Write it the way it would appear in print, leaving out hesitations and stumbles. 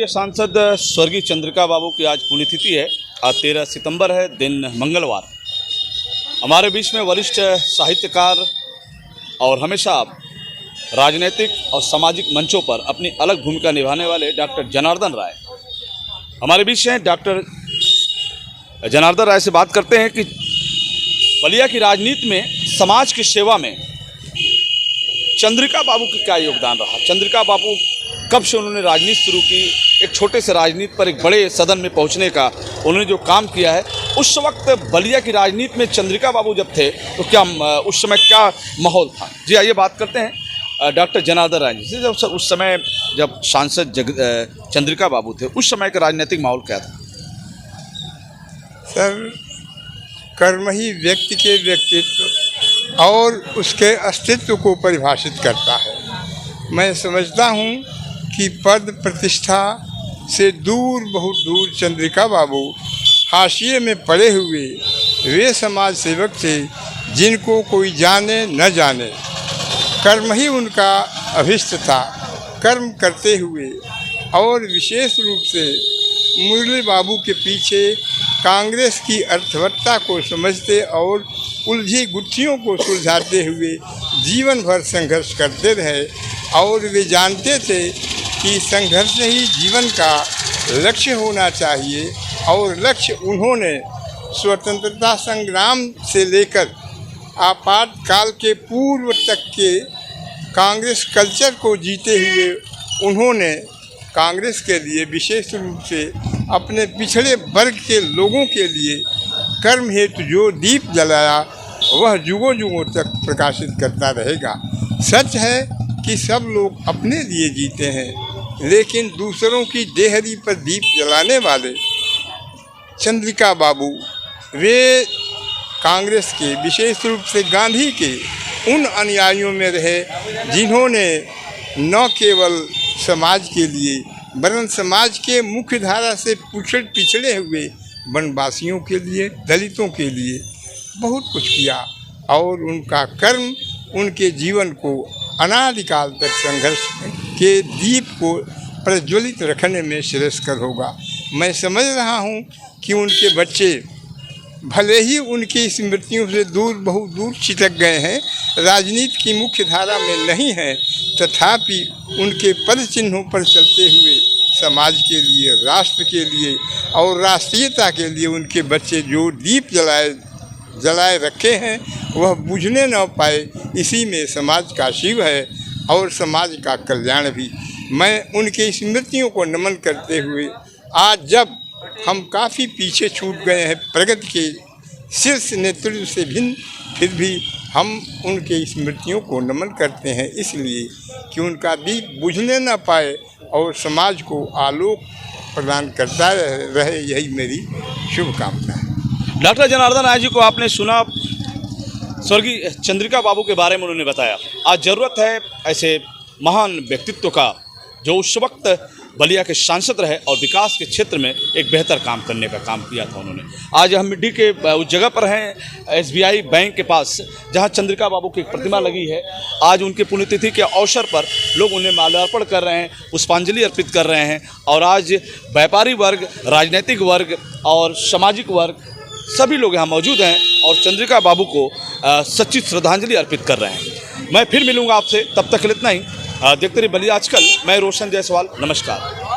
लोकप्रिय सांसद स्वर्गीय चंद्रिका बाबू की आज पुण्यतिथि है। आज 13 सितंबर है, दिन मंगलवार। हमारे बीच में वरिष्ठ साहित्यकार और हमेशा राजनीतिक और सामाजिक मंचों पर अपनी अलग भूमिका निभाने वाले डॉक्टर जनार्दन राय हमारे बीच हैं। डॉक्टर जनार्दन राय से बात करते हैं कि बलिया की राजनीति में समाज की सेवा में चंद्रिका बाबू का क्या योगदान रहा। चंद्रिका बाबू कब से उन्होंने राजनीति शुरू की, एक छोटे से राजनीति पर एक बड़े सदन में पहुंचने का उन्होंने जो काम किया है, उस वक्त बलिया की राजनीति में चंद्रिका बाबू जब थे तो क्या उस समय क्या माहौल था। जी आइए बात करते हैं डॉक्टर जनार्दन राय जी से। जब उस समय जब सांसद चंद्रिका बाबू थे, उस समय का राजनीतिक माहौल क्या था? सर, कर्म ही व्यक्ति के व्यक्तित्व और उसके अस्तित्व को परिभाषित करता है। मैं समझता हूँ कि पद प्रतिष्ठा से दूर, बहुत दूर चंद्रिका बाबू हाशिए में पड़े हुए वे समाज सेवक थे जिनको कोई जाने न जाने। कर्म ही उनका अभिष्ट था। कर्म करते हुए और विशेष रूप से मुरली बाबू के पीछे कांग्रेस की अर्थवत्ता को समझते और उलझी गुत्थियों को सुलझाते हुए जीवन भर संघर्ष करते रहे। और वे जानते थे कि संघर्ष ही जीवन का लक्ष्य होना चाहिए। और लक्ष्य उन्होंने स्वतंत्रता संग्राम से लेकर आपातकाल के पूर्व तक के कांग्रेस कल्चर को जीते हुए उन्होंने कांग्रेस के लिए, विशेष रूप से अपने पिछड़े वर्ग के लोगों के लिए कर्म हेतु जो दीप जलाया वह युगों युगों तक प्रकाशित करता रहेगा। सच है कि सब लोग अपने लिए जीते हैं, लेकिन दूसरों की देहरी पर दीप जलाने वाले चंद्रिका बाबू वे कांग्रेस के, विशेष रूप से गांधी के उन अनुयायियों में रहे जिन्होंने न केवल समाज के लिए वरन समाज के मुख्य धारा से पिछड़े हुए वनवासियों के लिए, दलितों के लिए बहुत कुछ किया। और उनका कर्म उनके जीवन को अनादिकाल तक संघर्ष के दीप को प्रज्वलित रखने में श्रेयस्कर होगा। मैं समझ रहा हूँ कि उनके बच्चे भले ही उनकी स्मृतियों से दूर, बहुत दूर छिटक गए हैं, राजनीति की मुख्य धारा में नहीं हैं, तथापि उनके पद चिन्हों पर चलते हुए समाज के लिए, राष्ट्र के लिए और राष्ट्रीयता के लिए उनके बच्चे जो दीप जलाए रखे हैं वह बुझने न पाए। इसी में समाज का शिव है और समाज का कल्याण भी। मैं उनके स्मृतियों को नमन करते हुए आज जब हम काफ़ी पीछे छूट गए हैं प्रगति के शीर्ष नेतृत्व से भिन्न, फिर भी हम उनके स्मृतियों को नमन करते हैं, इसलिए कि उनका दीप बुझने न पाए और समाज को आलोक प्रदान करता रहे, यही मेरी शुभकामना है। डॉक्टर जनार्दन राय जी को आपने सुना, स्वर्गीय चंद्रिका बाबू के बारे में उन्होंने बताया। आज ज़रूरत है ऐसे महान व्यक्तित्व का जो उस वक्त बलिया के सांसद रहे और विकास के क्षेत्र में एक बेहतर काम करने का काम किया था उन्होंने। आज हम मिड्डी के उस जगह पर हैं SBI बैंक के पास जहां चंद्रिका बाबू की एक प्रतिमा लगी है। आज उनके पुण्यतिथि के अवसर पर लोग उन्हें माल्यार्पण कर रहे हैं, पुष्पांजलि अर्पित कर रहे हैं। और आज व्यापारी वर्ग, राजनीतिक वर्ग और सामाजिक वर्ग सभी लोग यहाँ मौजूद हैं और चंद्रिका बाबू को सच्ची श्रद्धांजलि अर्पित कर रहे हैं। मैं फिर मिलूँगा आपसे, तब तक के लिए इतना ही। देखते रहिए बलिया आजकल। मैं रोशन जायसवाल, नमस्कार।